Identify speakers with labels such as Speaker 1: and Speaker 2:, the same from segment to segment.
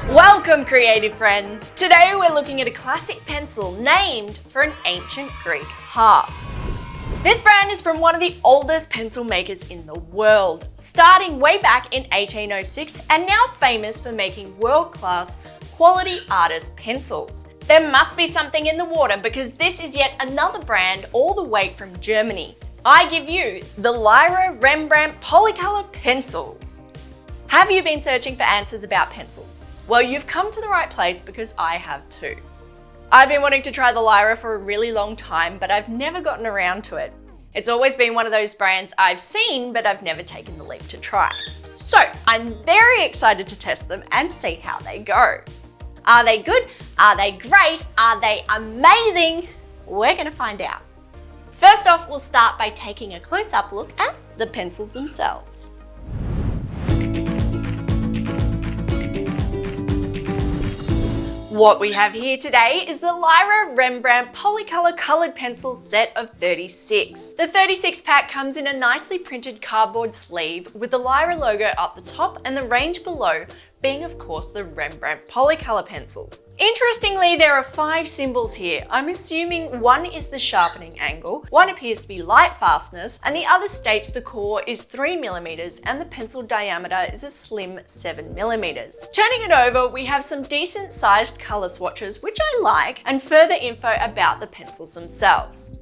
Speaker 1: Welcome, creative friends! Today we're looking at a classic pencil named for an ancient Greek harp. This brand is from one of the oldest pencil makers in the world, starting way back in 1806 and now famous for making world-class quality artist pencils. There must be something in the water because this is yet another brand all the way from Germany. I give you the Lyra Rembrandt Polycolor Pencils. Have you been searching for answers about pencils? Well, you've come to the right place because I have too. I've been wanting to try the Lyra for a really long time, but I've never gotten around to it. It's always been one of those brands I've seen, but I've never taken the leap to try. So I'm very excited to test them and see how they go. Are they good? Are they great? Are they amazing? We're going to find out. First off, we'll start by taking a close-up look at the pencils themselves. What we have here today is the Lyra Rembrandt Polycolor Colored Pencils set of 36. The 36 pack comes in a nicely printed cardboard sleeve with the Lyra logo up the top and the range below being of course the Rembrandt Polycolor Pencils. Interestingly, there are 5 symbols here. I'm assuming one is the sharpening angle, one appears to be light fastness, and the other states the core is 3mm and the pencil diameter is a slim 7mm. Turning it over, we have some decent sized color swatches, which I like, and further info about the pencils themselves.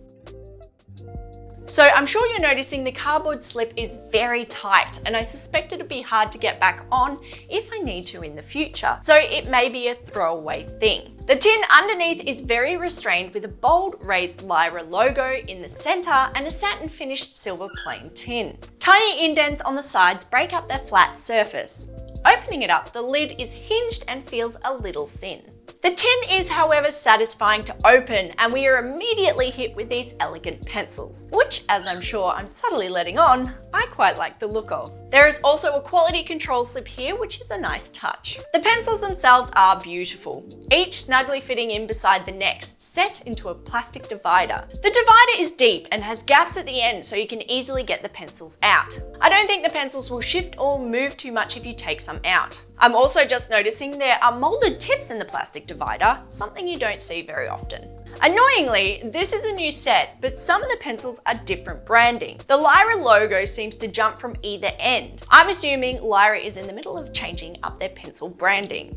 Speaker 1: So I'm sure you're noticing the cardboard slip is very tight and I suspect it'll be hard to get back on if I need to in the future. So it may be a throwaway thing. The tin underneath is very restrained with a bold raised Lyra logo in the center and a satin finished silver plain tin. Tiny indents on the sides break up the flat surface. Opening it up, the lid is hinged and feels a little thin. The tin is, however, satisfying to open and we are immediately hit with these elegant pencils, which, as I'm sure I'm subtly letting on, I quite like the look of. There is also a quality control slip here, which is a nice touch. The pencils themselves are beautiful, each snugly fitting in beside the next, set into a plastic divider. The divider is deep and has gaps at the end so you can easily get the pencils out. I don't think the pencils will shift or move too much if you take some out. I'm also just noticing there are molded tips in the plastic divider, something you don't see very often. Annoyingly, this is a new set, but some of the pencils are different branding. The Lyra logo seems to jump from either end. I'm assuming Lyra is in the middle of changing up their pencil branding.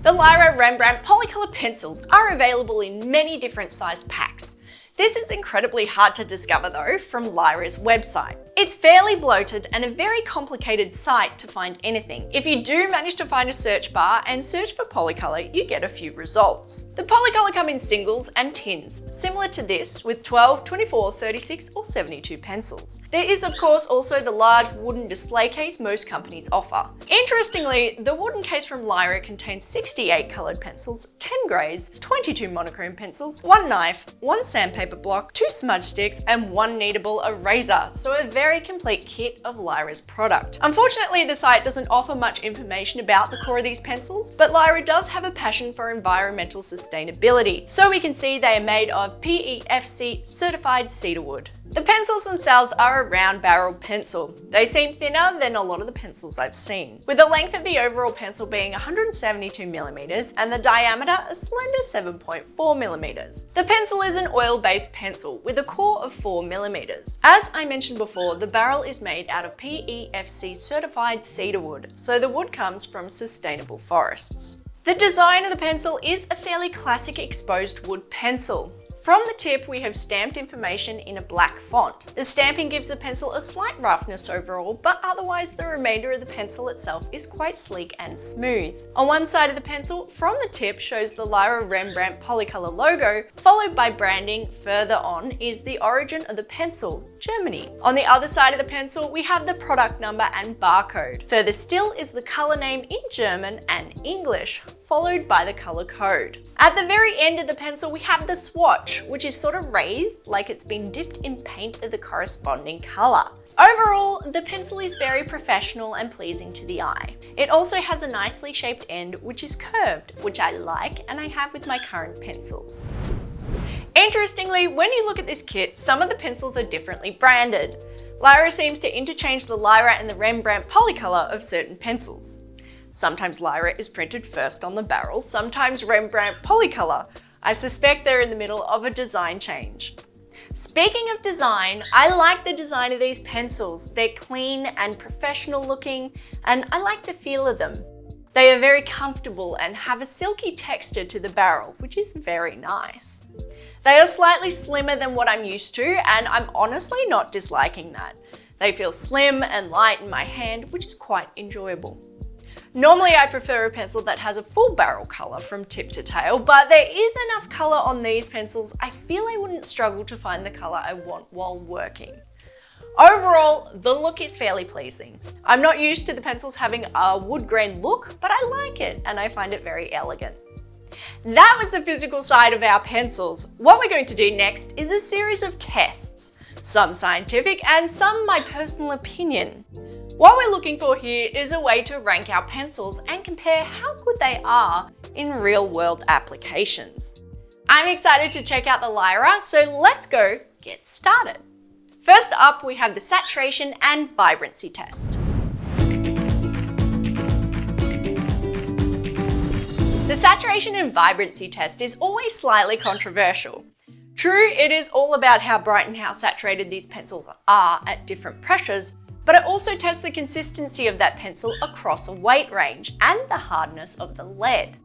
Speaker 1: The Lyra Rembrandt Polycolor Pencils are available in many different sized packs. This is incredibly hard to discover though from Lyra's website. It's fairly bloated and a very complicated site to find anything. If you do manage to find a search bar and search for Polycolor, you get a few results. The Polycolor come in singles and tins, similar to this with 12, 24, 36 or 72 pencils. There is of course also the large wooden display case most companies offer. Interestingly, the wooden case from Lyra contains 68 coloured pencils, 10 greys, 22 monochrome pencils, 1 knife, 1 sandpaper block, 2 smudge sticks and 1 kneadable eraser, so a very complete kit of Lyra's product. Unfortunately, the site doesn't offer much information about the core of these pencils, but Lyra does have a passion for environmental sustainability, so we can see they are made of PEFC certified cedar wood. The pencils themselves are a round barreled pencil. They seem thinner than a lot of the pencils I've seen, with the length of the overall pencil being 172mm and the diameter a slender 7.4mm. The pencil is an oil-based pencil with a core of 4mm. As I mentioned before, the barrel is made out of PEFC certified cedar wood, so the wood comes from sustainable forests. The design of the pencil is a fairly classic exposed wood pencil. From the tip, we have stamped information in a black font. The stamping gives the pencil a slight roughness overall, but otherwise the remainder of the pencil itself is quite sleek and smooth. On one side of the pencil, from the tip shows the Lyra Rembrandt Polycolor logo, followed by branding. Further on is the origin of the pencil, Germany. On the other side of the pencil, we have the product number and barcode. Further still is the color name in German and English, followed by the color code. At the very end of the pencil, we have the swatch, which is sort of raised like it's been dipped in paint of the corresponding color. Overall, the pencil is very professional and pleasing to the eye. It also has a nicely shaped end which is curved, which I like and I have with my current pencils. Interestingly, when you look at this kit, some of the pencils are differently branded. Lyra seems to interchange the Lyra and the Rembrandt Polycolor of certain pencils. Sometimes Lyra is printed first on the barrel, sometimes Rembrandt Polycolor. I suspect they're in the middle of a design change. Speaking of design, I like the design of these pencils. They're clean and professional looking, and I like the feel of them. They are very comfortable and have a silky texture to the barrel, which is very nice. They are slightly slimmer than what I'm used to, and I'm honestly not disliking that. They feel slim and light in my hand, which is quite enjoyable. Normally I prefer a pencil that has a full barrel colour from tip to tail, but there is enough colour on these pencils, I feel I wouldn't struggle to find the colour I want while working. Overall, the look is fairly pleasing. I'm not used to the pencils having a wood grain look, but I like it and I find it very elegant. That was the physical side of our pencils. What we're going to do next is a series of tests, some scientific and some my personal opinion. What we're looking for here is a way to rank our pencils and compare how good they are in real-world applications. I'm excited to check out the Lyra, so let's go get started. First up, we have the saturation and vibrancy test. The saturation and vibrancy test is always slightly controversial. True, it is all about how bright and how saturated these pencils are at different pressures, but it also tests the consistency of that pencil across a weight range and the hardness of the lead.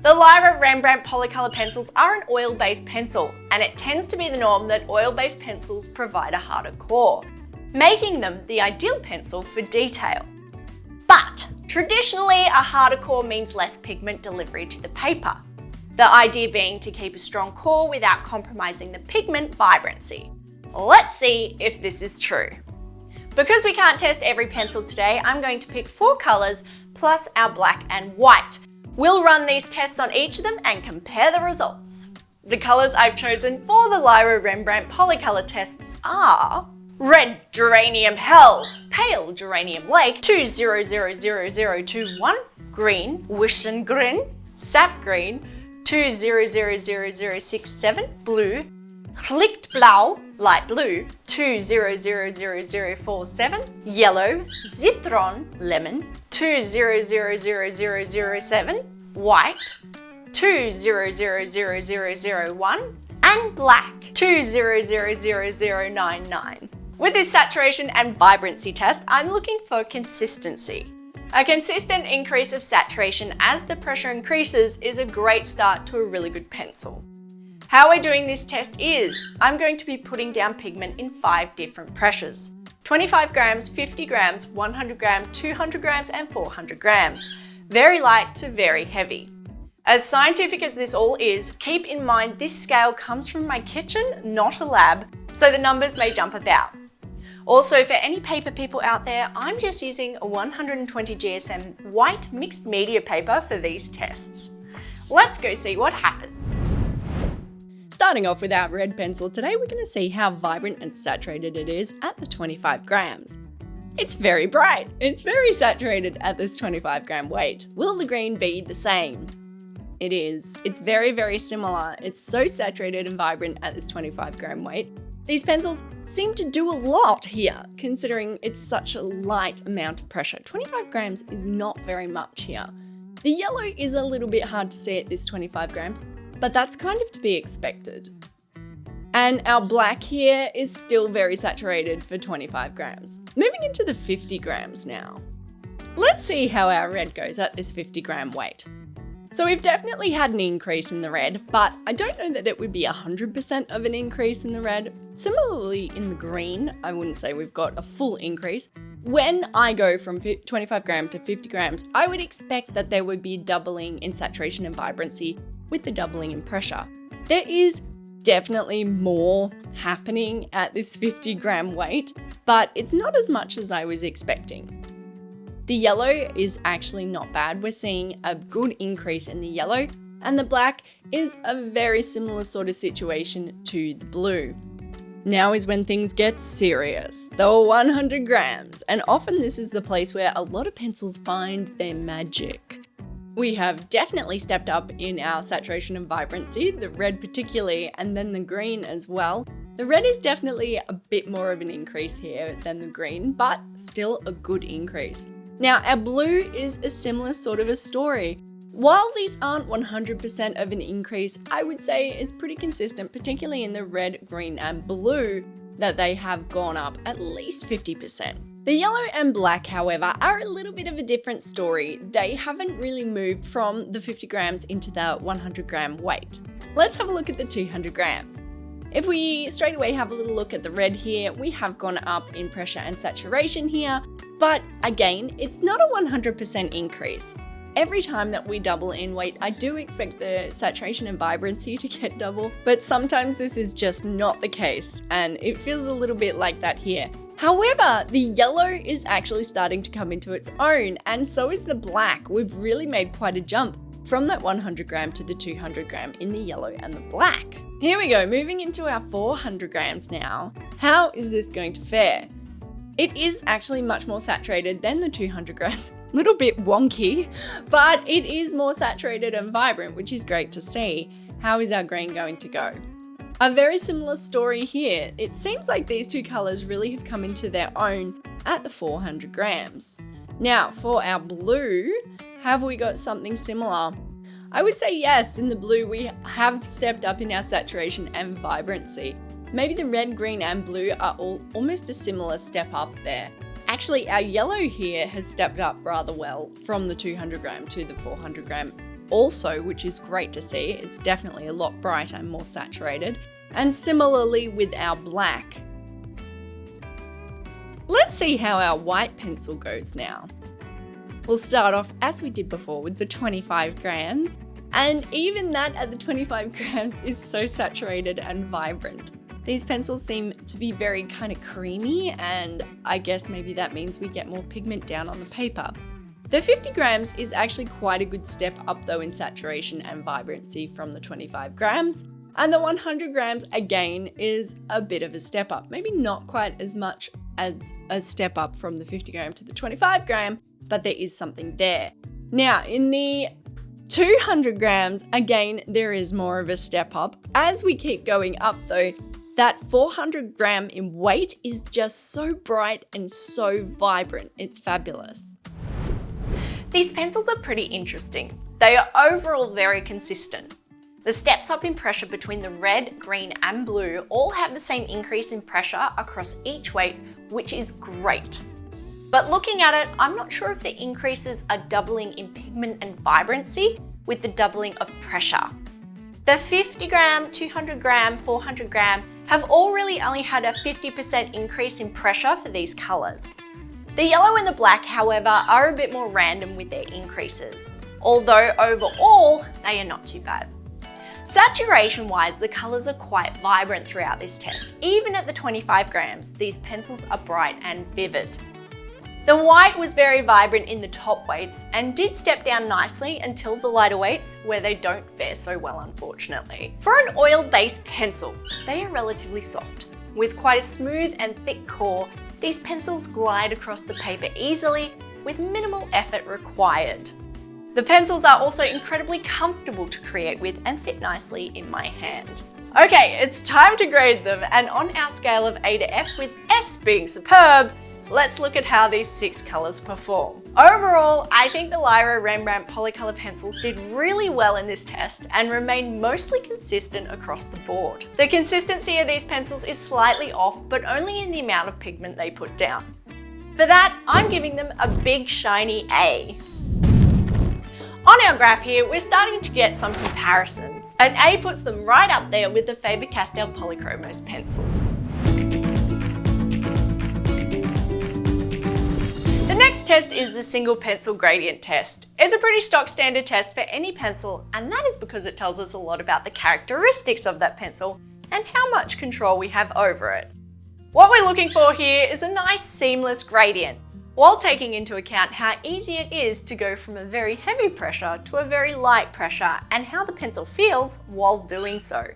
Speaker 1: The Lyra Rembrandt Polycolor Pencils are an oil-based pencil, and it tends to be the norm that oil-based pencils provide a harder core, making them the ideal pencil for detail. But traditionally, a harder core means less pigment delivery to the paper. The idea being to keep a strong core without compromising the pigment vibrancy. Let's see if this is true. Because we can't test every pencil today, I'm going to pick 4 colours plus our black and white. We'll run these tests on each of them and compare the results. The colours I've chosen for the Lyra Rembrandt Polycolor tests are Red Geranium Hell, Pale Geranium Lake 20000021, Green Wishengrin, Sap Green 20000067, Blue Lichtblau, Light Blue 20000047, Yellow Zitron Lemon 20000007, White 20000001, and Black 20000099. With this saturation and vibrancy test, I'm looking for consistency. A consistent increase of saturation as the pressure increases is a great start to a really good pencil. How we're doing this test is, I'm going to be putting down pigment in 5 different pressures. 25 grams, 50 grams, 100 grams, 200 grams, and 400 grams. Very light to very heavy. As scientific as this all is, keep in mind this scale comes from my kitchen, not a lab, so the numbers may jump about. Also, for any paper people out there, I'm just using a 120 GSM white mixed media paper for these tests. Let's go see what happens. Starting off with our red pencil, today we're going to see how vibrant and saturated it is at the 25 grams. It's very bright. It's very saturated at this 25 gram weight. Will the green be the same? It is. It's very, very similar. It's so saturated and vibrant at this 25 gram weight. These pencils seem to do a lot here, considering it's such a light amount of pressure. 25 grams is not very much here. The yellow is a little bit hard to see at this 25 grams, but that's kind of to be expected. And our black here is still very saturated for 25 grams. Moving into the 50 grams now. Let's see how our red goes at this 50 gram weight. So we've definitely had an increase in the red, but I don't know that it would be 100% of an increase in the red. Similarly in the green, I wouldn't say we've got a full increase. When I go from 25 gram to 50 grams, I would expect that there would be a doubling in saturation and vibrancy with the doubling in pressure. There is definitely more happening at this 50 gram weight, but it's not as much as I was expecting. The yellow is actually not bad. We're seeing a good increase in the yellow, and the black is a very similar sort of situation to the blue. Now is when things get serious. The 100 grams, and often this is the place where a lot of pencils find their magic. We have definitely stepped up in our saturation and vibrancy, the red particularly, and then the green as well. The red is definitely a bit more of an increase here than the green, but still a good increase. Now our blue is a similar sort of a story. While these aren't 100% of an increase, I would say it's pretty consistent, particularly in the red, green and blue, that they have gone up at least 50%. The yellow and black, however, are a little bit of a different story. They haven't really moved from the 50 grams into the 100 gram weight. Let's have a look at the 200 grams. If we straight away have a little look at the red here, we have gone up in pressure and saturation here, but again, it's not a 100% increase. Every time that we double in weight, I do expect the saturation and vibrancy to get double, but sometimes this is just not the case, and it feels a little bit like that here. However, the yellow is actually starting to come into its own, and so is the black. We've really made quite a jump from that 100 gram to the 200 gram in the yellow and the black. Here we go, moving into our 400 grams now. How is this going to fare? It is actually much more saturated than the 200 grams. Little bit wonky, but it is more saturated and vibrant, which is great to see. How is our green going to go? A very similar story here. It seems like these two colors really have come into their own at the 400 grams. Now, for our blue, have we got something similar? I would say yes, in the blue we have stepped up in our saturation and vibrancy. Maybe the red, green and blue are all almost a similar step up there. Actually, our yellow here has stepped up rather well from the 200 gram to the 400 gram also, which is great to see. It's definitely a lot brighter and more saturated. And similarly with our black. Let's see how our white pencil goes now. We'll start off as we did before with the 25 grams. And even that at the 25 grams is so saturated and vibrant. These pencils seem to be very kind of creamy, and I guess maybe that means we get more pigment down on the paper. The 50 grams is actually quite a good step up though in saturation and vibrancy from the 25 grams. And the 100 grams again is a bit of a step up. Maybe not quite as much as a step up from the 50 gram to the 25 gram, but there is something there. Now in the 200 grams, again, there is more of a step up. As we keep going up though, that 400 gram in weight is just so bright and so vibrant. It's fabulous. These pencils are pretty interesting. They are overall very consistent. The steps up in pressure between the red, green and blue all have the same increase in pressure across each weight, which is great. But looking at it, I'm not sure if the increases are doubling in pigment and vibrancy with the doubling of pressure. The 50 gram, 200 gram, 400 gram have all really only had a 50% increase in pressure for these colours. The yellow and the black, however, are a bit more random with their increases, although overall, they are not too bad. Saturation-wise, the colours are quite vibrant throughout this test. Even at the 25 grams, these pencils are bright and vivid. The white was very vibrant in the top weights and did step down nicely until the lighter weights, where they don't fare so well unfortunately. For an oil-based pencil, they are relatively soft. With quite a smooth and thick core, these pencils glide across the paper easily with minimal effort required. The pencils are also incredibly comfortable to create with and fit nicely in my hand. Okay, it's time to grade them, and on our scale of A to F, with S being superb, let's look at how these 6 colours perform. Overall, I think the Lyra Rembrandt Polycolor Pencils did really well in this test and remained mostly consistent across the board. The consistency of these pencils is slightly off, but only in the amount of pigment they put down. For that, I'm giving them a big shiny A. On our graph here, we're starting to get some comparisons. An A puts them right up there with the Faber-Castell Polychromos pencils. The next test is the single pencil gradient test. It's a pretty stock standard test for any pencil, and that is because it tells us a lot about the characteristics of that pencil and how much control we have over it. What we're looking for here is a nice seamless gradient, while taking into account how easy it is to go from a very heavy pressure to a very light pressure and how the pencil feels while doing so.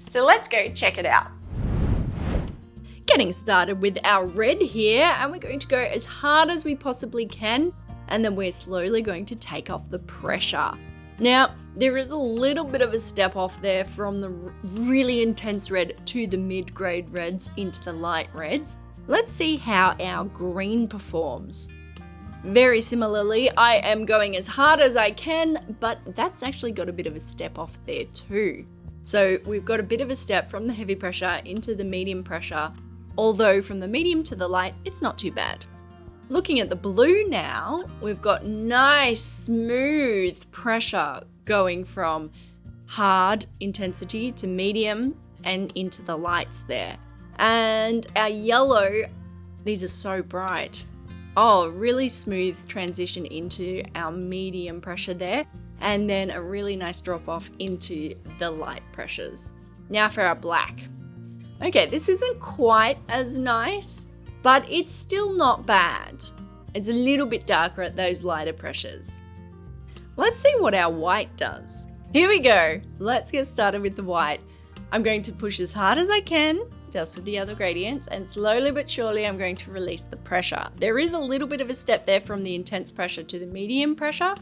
Speaker 1: So let's go check it out. Getting started with our red here, and we're going to go as hard as we possibly can, and then we're slowly going to take off the pressure. Now, there is a little bit of a step off there from the really intense red to the mid-grade reds into the light reds. Let's see how our green performs. Very similarly, I am going as hard as I can, but that's actually got a bit of a step off there too. So we've got a bit of a step from the heavy pressure into the medium pressure, although from the medium to the light, it's not too bad. Looking at the blue now, we've got nice smooth pressure going from hard intensity to medium and into the lights there. And our yellow, these are so bright. Oh, really smooth transition into our medium pressure there, and then a really nice drop off into the light pressures. Now for our black. Okay, this isn't quite as nice, but it's still not bad. It's a little bit darker at those lighter pressures. Let's see what our white does. Here we go. Let's get started with the white. I'm going to push as hard as I can, just with the other gradients, and slowly but surely I'm going to release the pressure. There is a little bit of a step there from the intense pressure to the medium pressure,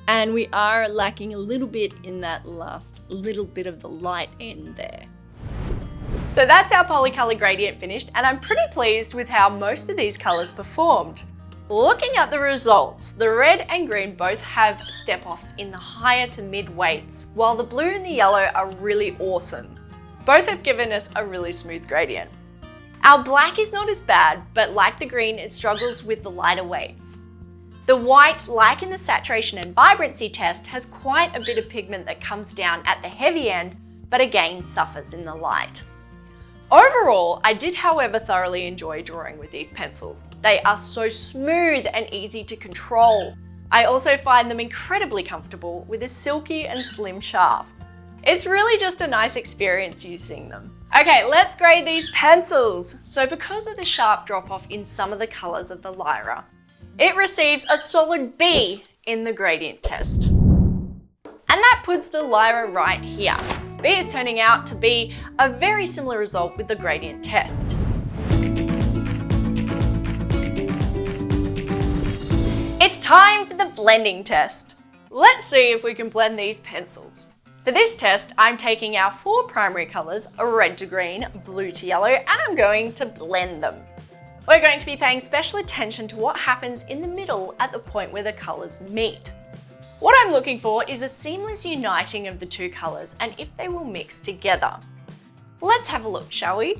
Speaker 1: and we are lacking a little bit in that last little bit of the light end there. So that's our polycolor gradient finished, and I'm pretty pleased with how most of these colors performed. Looking at the results, the red and green both have step-offs in the higher to mid weights, while the blue and the yellow are really awesome. Both have given us a really smooth gradient. Our black is not as bad, but like the green, it struggles with the lighter weights. The white, like in the saturation and vibrancy test, has quite a bit of pigment that comes down at the heavy end, but again suffers in the light. Overall, I did, however, thoroughly enjoy drawing with these pencils. They are so smooth and easy to control. I also find them incredibly comfortable with a silky and slim shaft. It's really just a nice experience using them. Okay, let's grade these pencils. So because of the sharp drop-off in some of the colors of the Lyra, it receives a solid B in the gradient test. And that puts the Lyra right here. B is turning out to be a very similar result with the gradient test. It's time for the blending test. Let's see if we can blend these pencils. For this test, I'm taking our 4 primary colors, red to green, blue to yellow, and I'm going to blend them. We're going to be paying special attention to what happens in the middle at the point where the colors meet. What I'm looking for is a seamless uniting of the 2 colors and if they will mix together. Let's have a look, shall we?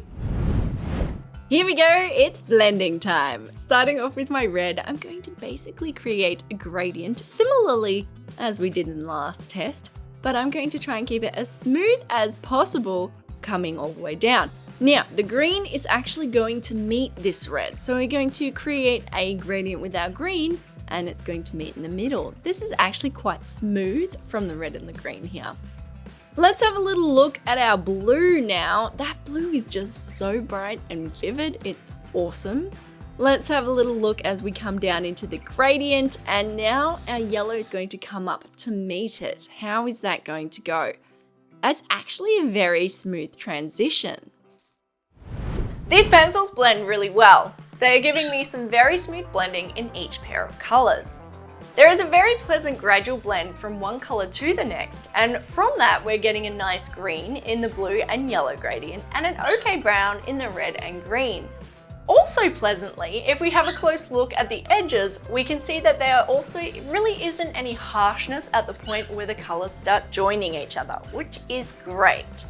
Speaker 1: Here we go, it's blending time. Starting off with my red, I'm going to basically create a gradient similarly as we did in the last test, but I'm going to try and keep it as smooth as possible coming all the way down. Now, the green is actually going to meet this red, so we're going to create a gradient with our green and it's going to meet in the middle. This is actually quite smooth from the red and the green here. Let's have a little look at our blue now. That blue is just so bright and vivid, it's awesome. Let's have a little look as we come down into the gradient, and now our yellow is going to come up to meet it. How is that going to go? That's actually a very smooth transition. These pencils blend really well. They are giving me some very smooth blending in each pair of colors. There is a very pleasant gradual blend from one color to the next, and from that we're getting a nice green in the blue and yellow gradient and an okay brown in the red and green. Also pleasantly, if we have a close look at the edges, we can see that there also really isn't any harshness at the point where the colors start joining each other, which is great.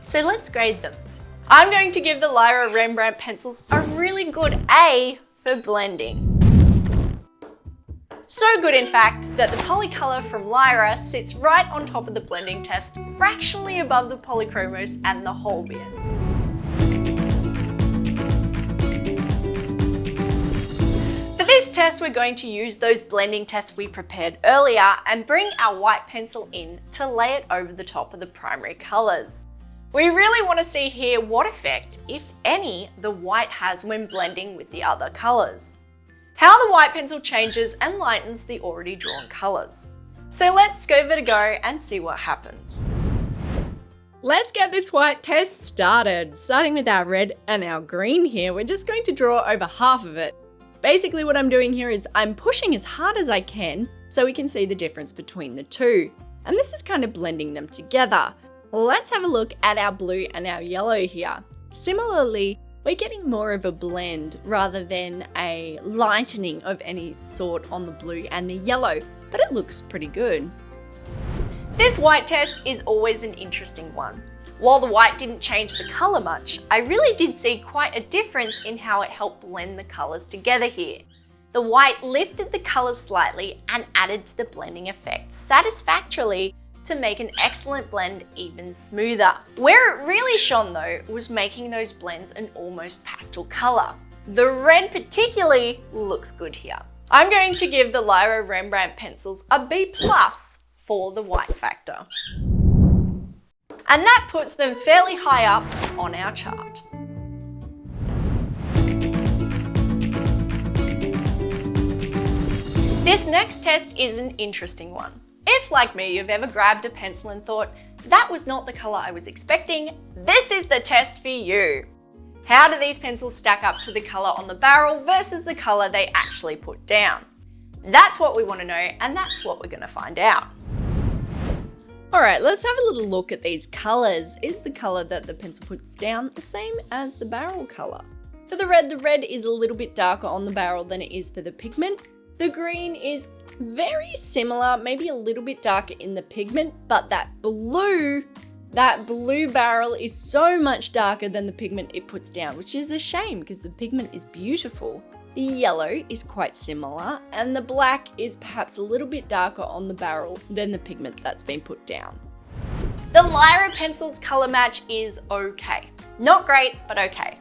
Speaker 1: So let's grade them. I'm going to give the Lyra Rembrandt pencils a really good A for blending. So good in fact that the Polycolor from Lyra sits right on top of the blending test, fractionally above the Polychromos and the Holbein. For this test, we're going to use those blending tests we prepared earlier and bring our white pencil in to lay it over the top of the primary colors. We really want to see here what effect, if any, the white has when blending with the other colors. How the white pencil changes and lightens the already drawn colors. So let's give it a go and see what happens. Let's get this white test started. Starting with our red and our green here, we're just going to draw over half of it. Basically what I'm doing here is I'm pushing as hard as I can so we can see the difference between the two. And this is kind of blending them together. Let's have a look at our blue and our yellow here. Similarly, we're getting more of a blend rather than a lightening of any sort on the blue and the yellow, but it looks pretty good. This white test is always an interesting one. While the white didn't change the colour much, I really did see quite a difference in how it helped blend the colours together here. The white lifted the colours slightly and added to the blending effect satisfactorily to make an excellent blend even smoother. Where it really shone though was making those blends an almost pastel colour. The red particularly looks good here. I'm going to give the Lyra Rembrandt pencils a B+ for the white factor. And that puts them fairly high up on our chart. This next test is an interesting one. If, like me, you've ever grabbed a pencil and thought, that was not the colour I was expecting, this is the test for you. How do these pencils stack up to the colour on the barrel versus the colour they actually put down? That's what we want to know, and that's what we're going to find out. Alright, let's have a little look at these colours. Is the colour that the pencil puts down the same as the barrel colour? For the red is a little bit darker on the barrel than it is for the pigment. The green is very similar, maybe a little bit darker in the pigment, but that blue barrel is so much darker than the pigment it puts down, which is a shame because the pigment is beautiful. The yellow is quite similar, and the black is perhaps a little bit darker on the barrel than the pigment that's been put down. The Lyra pencil's colour match is okay. Not great, but okay.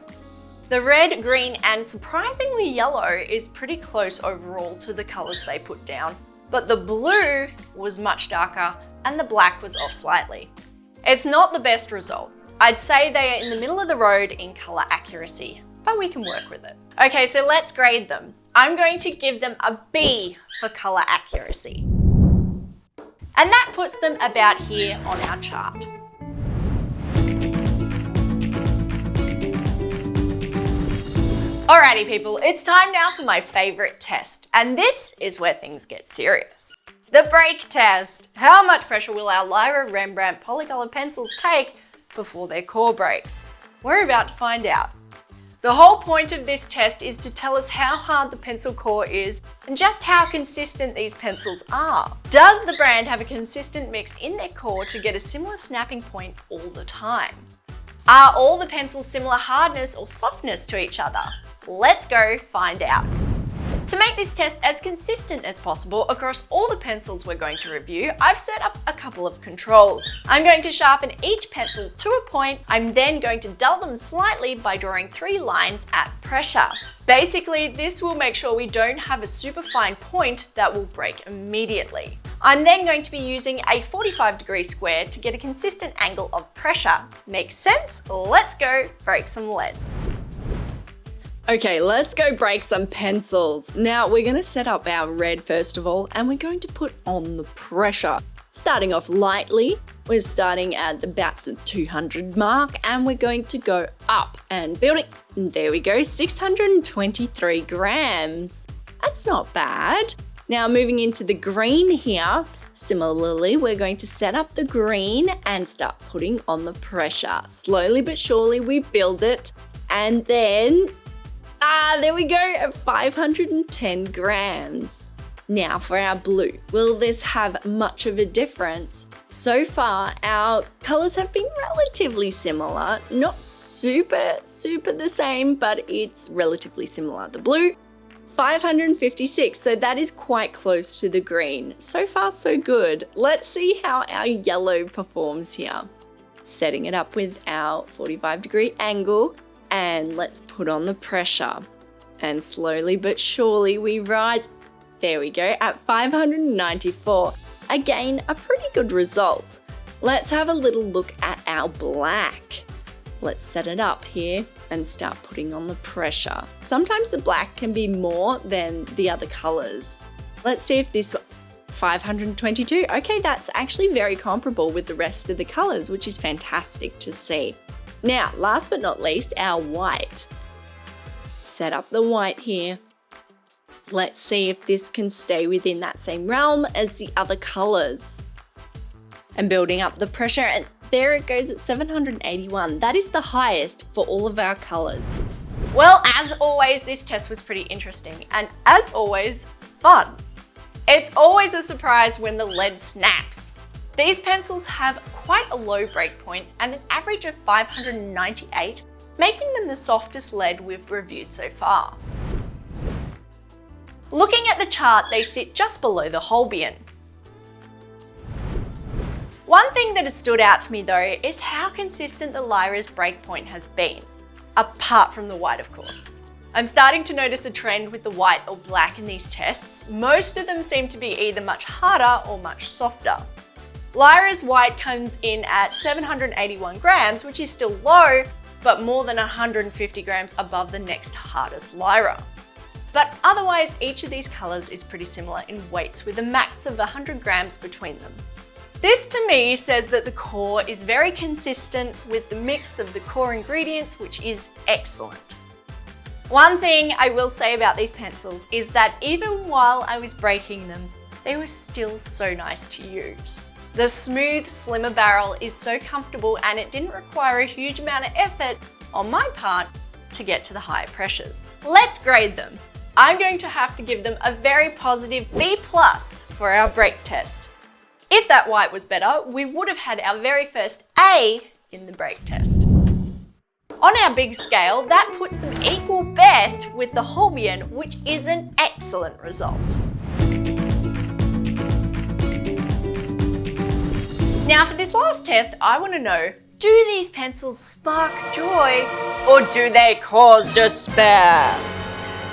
Speaker 1: The red, green, and surprisingly yellow is pretty close overall to the colours they put down, but the blue was much darker and the black was off slightly. It's not the best result. I'd say they are in the middle of the road in colour accuracy, but we can work with it. Okay, so let's grade them. I'm going to give them a B for colour accuracy. And that puts them about here on our chart. Alrighty people, it's time now for my favourite test, and this is where things get serious. The break test. How much pressure will our Lyra Rembrandt Polycolor Pencils take before their core breaks? We're about to find out. The whole point of this test is to tell us how hard the pencil core is and just how consistent these pencils are. Does the brand have a consistent mix in their core to get a similar snapping point all the time? Are all the pencils similar hardness or softness to each other? Let's go find out. To make this test as consistent as possible across all the pencils we're going to review, I've set up a couple of controls. I'm going to sharpen each pencil to a point. I'm then going to dull them slightly by drawing 3 lines at pressure. Basically, this will make sure we don't have a super fine point that will break immediately. I'm then going to be using a 45-degree square to get a consistent angle of pressure. Makes sense? Let's go break some leads. Okay, let's go break some pencils. Now we're going to set up our red first of all, and we're going to put on the pressure. Starting off lightly, we're starting at about the 200 mark, and we're going to go up and building. And there we go, 623 grams. That's not bad. Now moving into the green here, similarly, we're going to set up the green and start putting on the pressure. Slowly but surely we build it, and then there we go, at 510 grams. Now for our blue, will this have much of a difference? So far, our colours have been relatively similar, not super the same, but it's relatively similar. The blue, 556, so that is quite close to the green. So far, so good. Let's see how our yellow performs here. Setting it up with our 45-degree angle, and let's put on the pressure. And slowly but surely we rise. There we go, at 594. Again, a pretty good result. Let's have a little look at our black. Let's set it up here and start putting on the pressure. Sometimes the black can be more than the other colors. Let's see if this 522. Okay, that's actually very comparable with the rest of the colors, which is fantastic to see. Now, last but not least, our white. Set up the white here. Let's see if this can stay within that same realm as the other colors. And building up the pressure, and there it goes at 781. That is the highest for all of our colors. Well, as always, this test was pretty interesting and as always, fun. It's always a surprise when the lead snaps. These pencils have quite a low breakpoint and an average of 598, making them the softest lead we've reviewed so far. Looking at the chart, they sit just below the Holbein. One thing that has stood out to me though is how consistent the Lyra's breakpoint has been, apart from the white of course. I'm starting to notice a trend with the white or black in these tests. Most of them seem to be either much harder or much softer. Lyra's white comes in at 781 grams, which is still low, but more than 150 grams above the next hardest Lyra. But otherwise, each of these colours is pretty similar in weights with a max of 100 grams between them. This to me says that the core is very consistent with the mix of the core ingredients, which is excellent. One thing I will say about these pencils is that even while I was breaking them, they were still so nice to use. The smooth, slimmer barrel is so comfortable and it didn't require a huge amount of effort on my part to get to the higher pressures. Let's grade them. I'm going to have to give them a very positive B+ for our break test. If that white was better, we would have had our very first A in the break test. On our big scale, that puts them equal best with the Holbein, which is an excellent result. Now for this last test, I want to know, do these pencils spark joy or do they cause despair?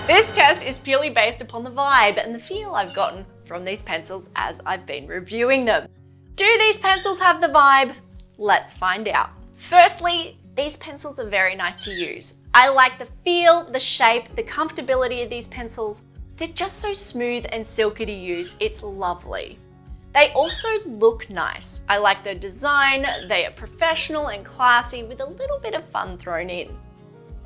Speaker 1: This test is purely based upon the vibe and the feel I've gotten from these pencils as I've been reviewing them. Do these pencils have the vibe? Let's find out. Firstly, these pencils are very nice to use. I like the feel, the shape, the comfortability of these pencils. They're just so smooth and silky to use, it's lovely. They also look nice. I like their design, they are professional and classy with a little bit of fun thrown in.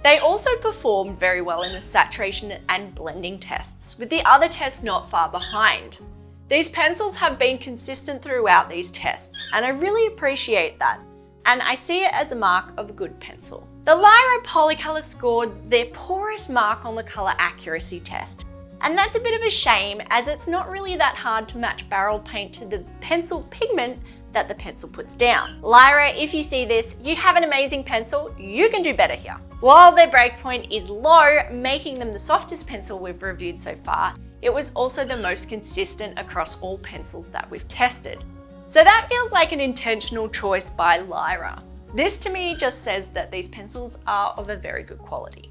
Speaker 1: They also perform very well in the saturation and blending tests, with the other tests not far behind. These pencils have been consistent throughout these tests, and I really appreciate that, and I see it as a mark of a good pencil. The Lyra Polycolor scored their poorest mark on the colour accuracy test, and that's a bit of a shame as it's not really that hard to match barrel paint to the pencil pigment that the pencil puts down. Lyra, if you see this, you have an amazing pencil, you can do better here. While their breakpoint is low, making them the softest pencil we've reviewed so far, it was also the most consistent across all pencils that we've tested. So that feels like an intentional choice by Lyra. This to me just says that these pencils are of a very good quality.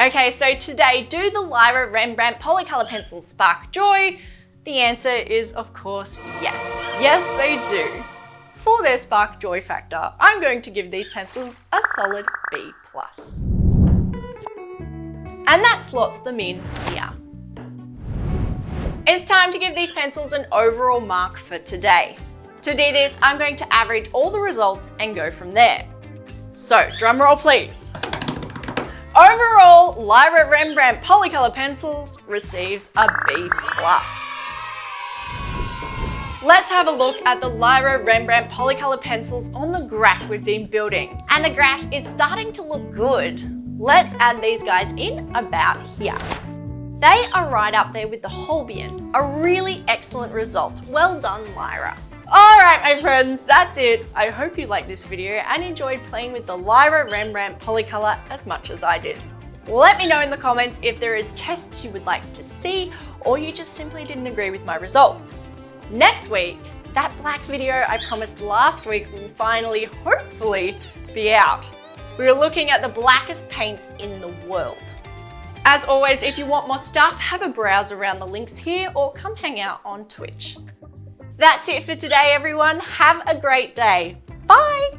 Speaker 1: Okay, so today, do the Lyra Rembrandt Polycolor Pencils spark joy? The answer is, of course, yes. Yes, they do. For their spark joy factor, I'm going to give these pencils a solid B+. And that slots them in here. It's time to give these pencils an overall mark for today. To do this, I'm going to average all the results and go from there. So, drum roll please. Overall, Lyra Rembrandt Polycolor Pencils receives a B+. Let's have a look at the Lyra Rembrandt Polycolor Pencils on the graph we've been building. And the graph is starting to look good. Let's add these guys in about here. They are right up there with the Holbein, a really excellent result. Well done, Lyra. Alright my friends, that's it. I hope you liked this video and enjoyed playing with the Lyra Rembrandt Polycolor as much as I did. Let me know in the comments if there is tests you would like to see or you just simply didn't agree with my results. Next week, that black video I promised last week will finally, hopefully, be out. We're looking at the blackest paints in the world. As always, if you want more stuff, have a browse around the links here or come hang out on Twitch. That's it for today, everyone. Have a great day. Bye.